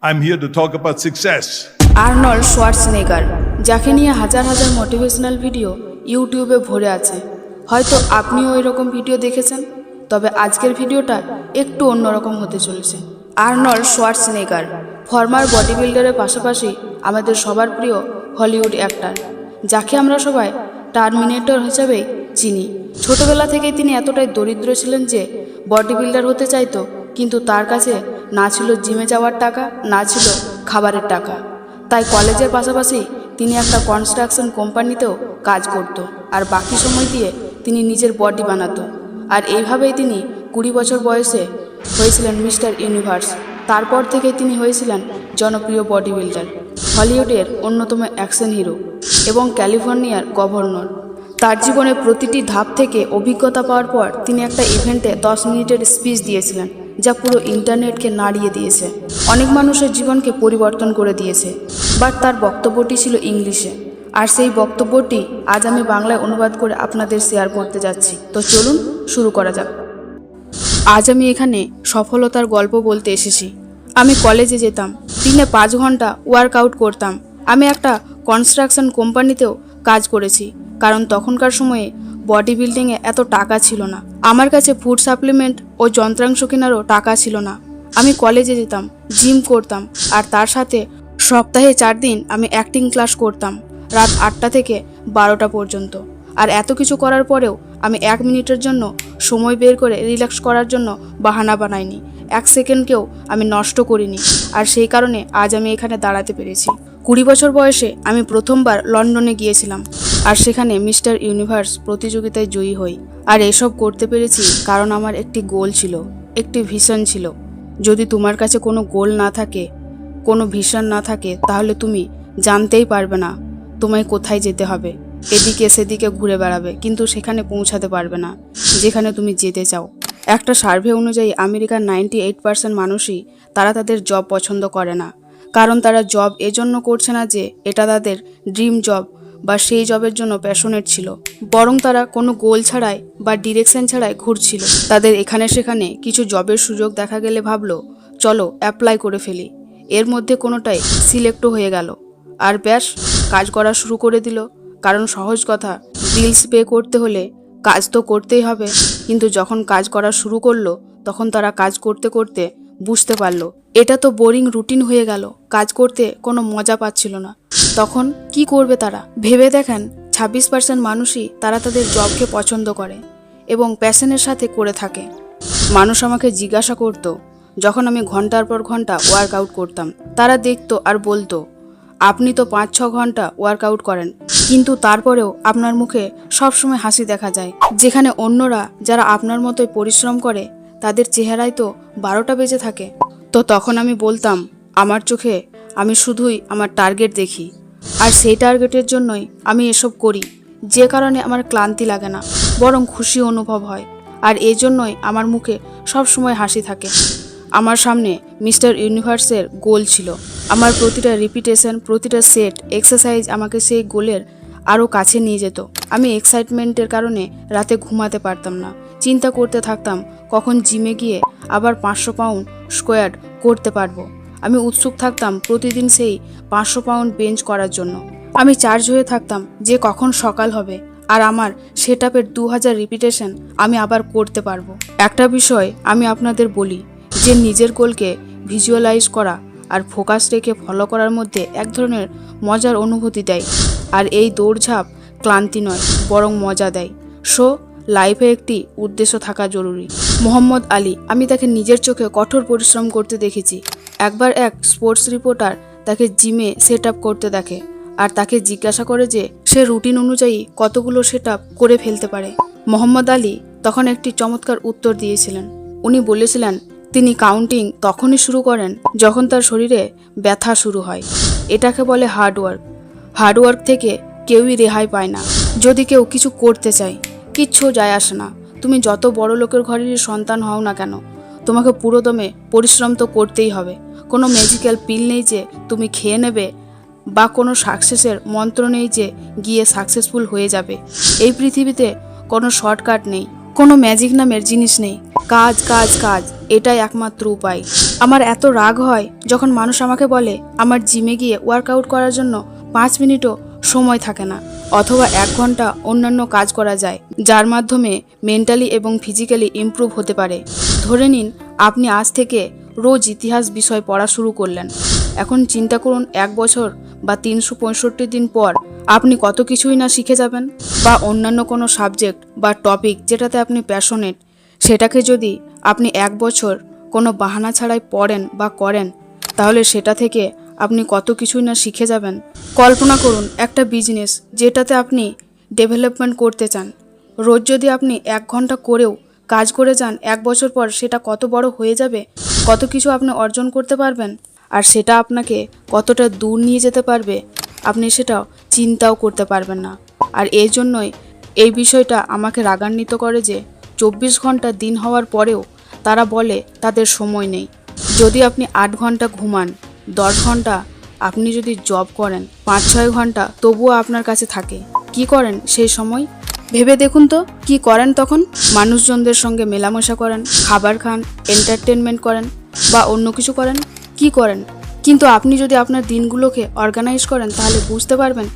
I'm here to talk about success. Arnold Schwarzenegger, যাকে নিয়ে হাজার হাজার মোটিভেশনাল ভিডিও ইউটিউবে ভরে আছে। হয়তো আপনিও এরকম ভিডিও দেখেছেন, তবে আজকের ভিডিওটা একটু অন্যরকম হতে চলেছে। আর্নল্ড শোয়ার্জনেগার ফর্মার বডি বিল্ডারের পাশাপাশি আমাদের সবার প্রিয় হলিউড অ্যাক্টর, যাকে আমরা সবাই টার্মিনেটর হিসাবেই চিনি। ছোটবেলা থেকেই তিনি এতটাই দরিদ্র ছিলেন যে বডি বিল্ডার হতে চাইতো, কিন্তু তার কাছে না ছিল জিমে যাওয়ার টাকা, না ছিল খাবারের টাকা। তাই কলেজের পাশাপাশি তিনি একটা কনস্ট্রাকশন কোম্পানিতেও কাজ করত, আর বাকি সময় দিয়ে তিনি নিজের বডি বানাতো। আর এইভাবেই তিনি 20 বছর বয়সে হয়েছিলেন মিস্টার ইউনিভার্স। তারপর থেকে তিনি হয়েছিলেন জনপ্রিয় বডি বিল্ডার, হলিউডের অন্যতম অ্যাকশন হিরো এবং ক্যালিফোর্নিয়ার গভর্নর। তার জীবনের প্রতিটি ধাপ থেকে অভিজ্ঞতা পাওয়ার পর তিনি একটা ইভেন্টে 10 মিনিটের স্পিচ দিয়েছিলেন, যা পুরো ইন্টারনেটকে নাড়িয়ে দিয়েছে, অনেক মানুষের জীবনকে পরিবর্তন করে দিয়েছে। বাট তার বক্তব্যটি ছিল ইংলিশে, আর সেই বক্তব্যটি আজ আমি বাংলায় অনুবাদ করে আপনাদের শেয়ার করতে যাচ্ছি। তো চলুন শুরু করা যাক। আজ আমি এখানে সফলতার গল্প বলতে এসেছি। আমি কলেজে যেতাম, দিনে 5 ঘন্টা ওয়ার্কআউট করতাম। আমি একটা কনস্ট্রাকশন কোম্পানিতেও কাজ করেছি, কারণ তখনকার সময়ে বডি বিল্ডিংয়ে এত টাকা ছিল না। আমার কাছে ফুড সাপ্লিমেন্ট ও যন্ত্রাংশ কেনারও টাকা ছিল না। আমি কলেজে যেতাম, জিম করতাম, আর তার সাথে সপ্তাহে 4 দিন আমি অ্যাক্টিং ক্লাস করতাম, রাত 8টা থেকে 12টা পর্যন্ত। আর এত কিছু করার পরেও আমি 1 মিনিটের জন্য সময় বের করে রিল্যাক্স করার জন্য বাহানা বানাইনি, 1 সেকেন্ডকেও আমি নষ্ট করিনি। আর সেই কারণে আজ আমি এখানে দাঁড়াতে পেরেছি। 20 বছর বয়সে আমি প্রথমবার লন্ডনে গিয়েছিলাম, আর সেখানে মিস্টার ইউনিভার্স প্রতিযোগিতায় জয়ী হই। আর এসব করতে পেরেছি কারণ আমার একটি গোল ছিল, একটি ভিশন ছিল। যদি তোমার কাছে কোনো গোল না থাকে, কোনো ভিশন না থাকে, তাহলে তুমি জানতেই পারবে না তোমায় কোথায় যেতে হবে। এদিকে সেদিকে ঘুরে বেড়াবে, কিন্তু সেখানে পৌঁছাতে পারবে না যেখানে তুমি যেতে চাও। একটা সার্ভে অনুযায়ী আমেরিকার 98% মানুষই তারা তাদের জব পছন্দ করে না, কারণ তারা জব এজন্য করছে না যে এটা তাদের ড্রিম জব বা সেই জবের জন্য প্যাশনেট ছিল, বরং তারা কোনো গোল ছাড়াই বা ডিরেকশন ছাড়াই ঘুরছিল। তাদের এখানে সেখানে কিছু জবের সুযোগ দেখা গেলে ভাবলো চলো অ্যাপ্লাই করে ফেলি, এর মধ্যে কোনোটাই সিলেক্টও হয়ে গেল, আর ব্যাস কাজ করা শুরু করে দিল। কারণ সহজ কথা, বিলস পে করতে হলে কাজ তো করতেই হবে। কিন্তু যখন কাজ করা শুরু করলো, তখন তারা কাজ করতে করতে বুঝতে পারলো এটা তো বোরিং রুটিন হয়ে গেল, কাজ করতে কোনো মজা পাচ্ছিল না। তখন কি করবে তারা? ভেবে দেখেন, 26% মানুষই তারা তাদের জবকে পছন্দ করে এবং প্যাশনের সাথে করে থাকে। মানুষ আমাকে জিজ্ঞাসা করত, যখন আমি ঘন্টার পর ঘন্টা ওয়ার্কআউট করতাম, তারা দেখতো আর বলতো আপনি তো 5-6 ঘন্টা ওয়ার্কআউট করেন, কিন্তু তারপরেও আপনার মুখে সবসময় হাসি দেখা যায়, যেখানে অন্যরা যারা আপনার মতোই পরিশ্রম করে তাদের চেহারায় তো 12টা বেজে থাকে। তো তখন আমি বলতাম, আমার চোখে আমি শুধুই আমার টার্গেট দেখি, আর সেই টার্গেটের জন্যই আমি এসব করি, যে কারণে আমার ক্লান্তি লাগে না, বরং খুশি অনুভব হয়। আর এই জন্যই আমার মুখে সবসময় হাসি থাকে। আমার সামনে মিস্টার ইউনিভার্সের গোল ছিল। আমার প্রতিটা রিপিটেশন, প্রতিটা সেট এক্সারসাইজ আমাকে সেই গোলের আরও কাছে নিয়ে যেত। আমি এক্সাইটমেন্টের কারণে রাতে ঘুমাতে পারতাম না, চিন্তা করতে থাকতাম কখন জিমে গিয়ে আবার 500 পাউন্ড স্কোয়ার করতে পারবো। আমি উৎসুক থাকতাম প্রতিদিন সেই 500 পাউন্ড বেঞ্চ করার জন্য। আমি চার্জ হয়ে থাকতাম যে কখন সকাল হবে আর আমার সেট আপের 2000 রিপিটেশন আমি আবার করতে পারবো। একটা বিষয় আমি আপনাদের বলি, যে নিজের গোলকে ভিজুয়ালাইজ করা আর ফোকাস রেখে ফলো করার মধ্যে এক ধরনের মজার অনুভূতি দেয়। আর এই দৌড়ঝাঁপ ক্লান্তি নয়, বরং মজা দেয়। সো লাইফে একটি উদ্দেশ্য থাকা জরুরি। মোহাম্মদ আলী, আমি তাকে নিজের চোখে কঠোর পরিশ্রম করতে দেখেছি। একবার এক স্পোর্টস রিপোর্টার তাকে জিমে সেট আপ করতে দেখে, আর তাকে জিজ্ঞাসা করে যে সে রুটিন অনুযায়ী কতগুলো সেট আপ করে ফেলতে পারে। মোহাম্মদ আলী তখন একটি চমৎকার উত্তর দিয়েছিলেন। উনি বলেছিলেন তিনি কাউন্টিং তখনই শুরু করেন যখন তার শরীরে ব্যথা শুরু হয়। এটাকে বলে হার্ডওয়ার্ক। হার্ডওয়ার্ক থেকে কেউই রেহাই পায় না। যদি কেউ কিছু করতে চায়, কিচ্ছু যায় আসে না তুমি যত বড় লোকের ঘরেরই সন্তান হও না কেন, তোমাকে পুরোদমে পরিশ্রম তো করতেই হবে। কোনো ম্যাজিক্যাল পিল নেই যে তুমি খেয়ে নেবে, বা কোনো সাকসেসের মন্ত্র নেই যে গিয়ে সাকসেসফুল হয়ে যাবে। এই পৃথিবীতে কোনো শর্টকাট নেই, কোনো ম্যাজিক নামের জিনিস নেই। কাজ কাজ কাজ, এটাই একমাত্র উপায়। আমার এত রাগ হয় যখন মানুষ আমাকে বলে আমার জিমে গিয়ে ওয়ার্কআউট করার জন্য 5 মিনিটও সময় থাকে না, অথবা 1 ঘন্টা অন্যান্য কাজ করা যায় যার মাধ্যমে মেন্টালি এবং ফিজিক্যালি ইমপ্রুভ হতে পারে। ধরে নিন আপনি আজ থেকে রোজ ইতিহাস বিষয় পড়া শুরু করলেন। এখন চিন্তা করুন 1 বছর বা 365 দিন পর আপনি কত কিছুই না শিখে যাবেন। বা অন্যান্য কোনো সাবজেক্ট বা টপিক যেটাতে আপনি প্যাশনেট, সেটাকে যদি আপনি 1 বছর কোনো বাহানা ছাড়াই পড়েন বা করেন, তাহলে সেটা থেকে আপনি কত কিছুই না শিখে যাবেন। কল্পনা করুন একটা বিজনেস যেটাতে আপনি ডেভেলপমেন্ট করতে চান। রোজ যদি আপনি 1 ঘন্টা করেও কাজ করে যান, 1 বছর পর সেটা কত বড় হয়ে যাবে, কত কিছু আপনি অর্জন করতে পারবেন, আর সেটা আপনাকে কতটা দূর নিয়ে যেতে পারবে আপনি সেটাও চিন্তাও করতে পারবেন না। আর এই জন্যই এই বিষয়টা আমাকে রাগান্বিত করে যে 24 ঘন্টা দিন হওয়ার পরেও তারা বলে তাদের সময় নেই। যদি আপনি 8 ঘন্টা ঘুমান, 10 ঘন্টা আপনি যদি জব করেন, 5-6 ঘন্টা তবুও আপনার কাছে থাকে, কি করেন সেই সময়? ভেবে দেখুন তো কি করেন তখন? মানুষজনদের সঙ্গে মেলামেশা করেন, খাবার খান, এন্টারটেনমেন্ট করেন বা অন্য কিছু করেন, কি করেন? কিন্তু আপনি যদি আপনার দিনগুলোকে অর্গানাইজ করেন তাহলে বুঝতে পারবেন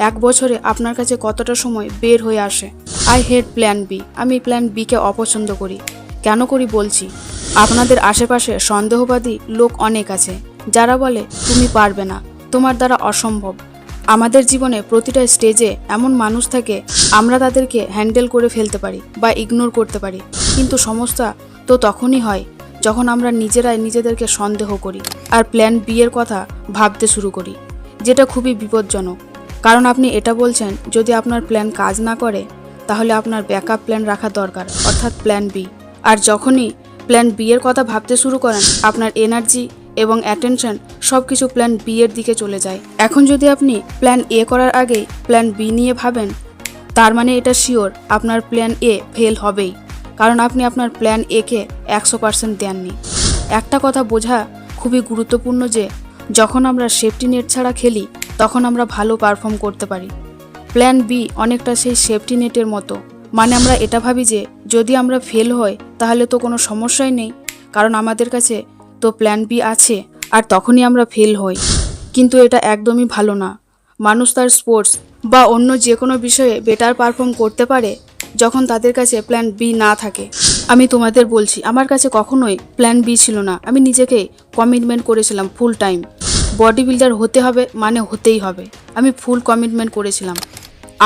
1 বছরে আপনার কাছে কতটা সময় বের হয়ে আসে। I hate plan B. আমি প্ল্যান বিকে অপছন্দ করি। কেন করি বলছি। আপনাদের আশেপাশে সন্দেহবাদী লোক অনেক আছে যারা বলে তুমি পারবে না, তোমার দ্বারা অসম্ভব। আমাদের জীবনে প্রতিটা স্টেজে এমন মানুষ থাকে, আমরা তাদেরকে হ্যান্ডেল করে ফেলতে পারি বা ইগনোর করতে পারি, কিন্তু সমস্যা তো তখনই হয় যখন আমরা নিজেরাই নিজেদেরকে সন্দেহ করি আর প্ল্যান বি এর কথা ভাবতে শুরু করি, যেটা খুবই বিপজ্জনক। কারণ আপনি এটা বলছেন যদি আপনার প্ল্যান কাজ না করে তাহলে আপনার ব্যাকআপ প্ল্যান রাখা দরকার, অর্থাৎ প্ল্যান বি। আর যখনই প্ল্যান বি এর কথা ভাবতে শুরু করেন আপনার এনার্জি এবং অ্যাটেনশন সব কিছু প্ল্যান বি এর দিকে চলে যায়। এখন যদি আপনি প্ল্যান এ করার আগেই প্ল্যান বি নিয়ে ভাবেন, তার মানে এটা শিওর আপনার প্ল্যান এ ফেল হবেই, কারণ আপনি আপনার প্ল্যান এ কে 100% দেননি। একটা কথা বোঝা খুবই গুরুত্বপূর্ণ যে যখন আমরা সেফটি নেট ছাড়া খেলি তখন আমরা ভালো পারফর্ম করতে পারি। প্ল্যান বি অনেকটা সেই সেফটি নেটের মতো, মানে আমরা এটা ভাবি যে যদি আমরা ফেল হই তাহলে তো কোনো সমস্যাই নেই, কারণ আমাদের কাছে তো প্ল্যান বি আছে, আর তখনই আমরা ফেল হই। কিন্তু এটা একদমই ভালো না। মানুষ তার স্পোর্টস বা অন্য যে কোনো বিষয়ে বেটার পারফর্ম করতে পারে যখন তাদের কাছে প্ল্যান বি না থাকে। আমি তোমাদের বলছি, আমার কাছে কখনোই প্ল্যান বি ছিল না। আমি নিজেকে কমিটমেন্ট করেছিলাম ফুল টাইম, বডি বিল্ডার হতে হবে মানে হতেই হবে। আমি ফুল কমিটমেন্ট করেছিলাম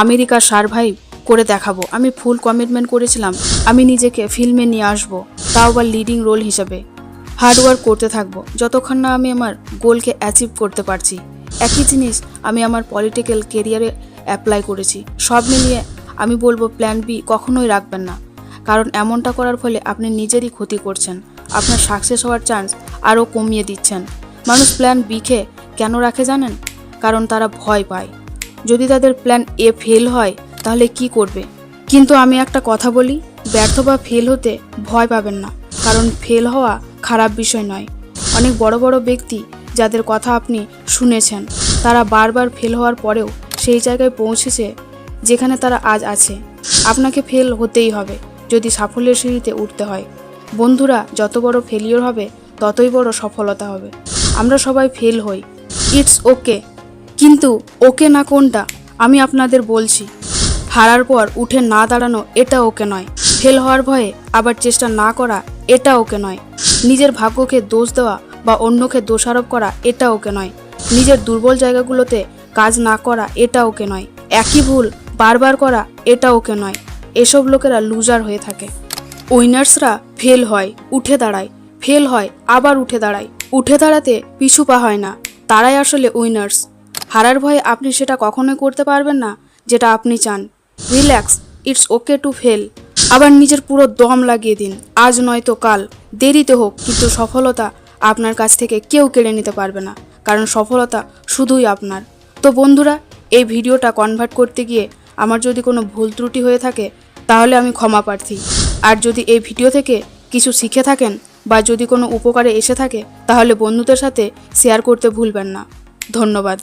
আমেরিকা সারভাইভ করে দেখাবো। আমি ফুল কমিটমেন্ট করেছিলাম আমি নিজেকে ফিল্মে নিয়ে আসবো, তাও আবার লিডিং রোল হিসাবে। হার্ডওয়ার্ক করতে থাকবো যতক্ষণ না আমি আমার গোলকে অ্যাচিভ করতে পারছি। একই জিনিস আমি আমার পলিটিক্যাল কেরিয়ারে অ্যাপ্লাই করেছি। সব মিলিয়ে আমি বলবো প্ল্যান বি কখনোই রাখবেন না, কারণ এমনটা করার ফলে আপনি নিজেরই ক্ষতি করছেন, আপনার সাকসেস হওয়ার চান্স আরও কমিয়ে দিচ্ছেন। মানুষ প্ল্যান বিকে কেন রাখে জানেন? কারণ তারা ভয় পায় যদি তাদের প্ল্যান এ ফেল হয় তাহলে কি করবে। কিন্তু আমি একটা কথা বলি, ব্যর্থ বা ফেল হতে ভয় পাবেন না, কারণ ফেল হওয়া খারাপ বিষয় নয়। অনেক বড় বড় ব্যক্তি যাদের কথা আপনি শুনেছেন তারা বারবার ফেল হওয়ার পরেও সেই জায়গায় পৌঁছেছে যেখানে তারা আজ আছে। আপনাকে ফেল হতেই হবে যদি সাফল্যের সিঁড়িতে উঠতে হয়। বন্ধুরা, যত বড় ফেলিওর হবে ততই বড় সফলতা হবে। আমরা সবাই ফেল হই, ইটস ওকে, কিন্তু ওকে না কোনটা আমি আপনাদের বলছি। হারার পর উঠে না দাঁড়ানো এটা ওকে নয়, ফেল হওয়ার ভয়ে আবার চেষ্টা না করা এটা ওকে নয়, নিজের ভাগ্যকে দোষ দেওয়া বা অন্যকে দোষারোপ করা এটা ওকে নয়, নিজের দুর্বল জায়গাগুলোতে কাজ না করা এটা ওকে নয়, একই ভুল বারবার করা এটা ওকে নয়। এসব লোকেরা লুজার হয়ে থাকে। উইনার্সরা ফেল হয়, উঠে দাঁড়ায়, ফেল হয়, আবার উঠে দাঁড়ায়। উঠে দাঁড়াতে পিছু পা হয় না, তারাই আসলে উইনার্স। হারার ভয়ে আপনি সেটা কখনোই করতে পারবেন না যেটা আপনি চান। Relax, it's okay to fail. আবার নিজের পুরো দম লাগিয়ে দিন, আজ নয়তো কাল, দেরিতে হোক, কিন্তু সফলতা আপনার কাছ থেকে কেউ কেড়ে নিতে পারবে না, কারণ সফলতা শুধুই আপনার। তো বন্ধুরা, এই ভিডিওটা কনভার্ট করতে গিয়ে আমার যদি কোনো ভুল ত্রুটি হয়ে থাকে তাহলে আমি ক্ষমা প্রার্থী। আর যদি এই ভিডিও থেকে কিছু শিখে থাকেন বা যদি কোনো উপকারে এসে থাকে তাহলে বন্ধুদের সাথে শেয়ার করতে ভুলবেন না। ধন্যবাদ।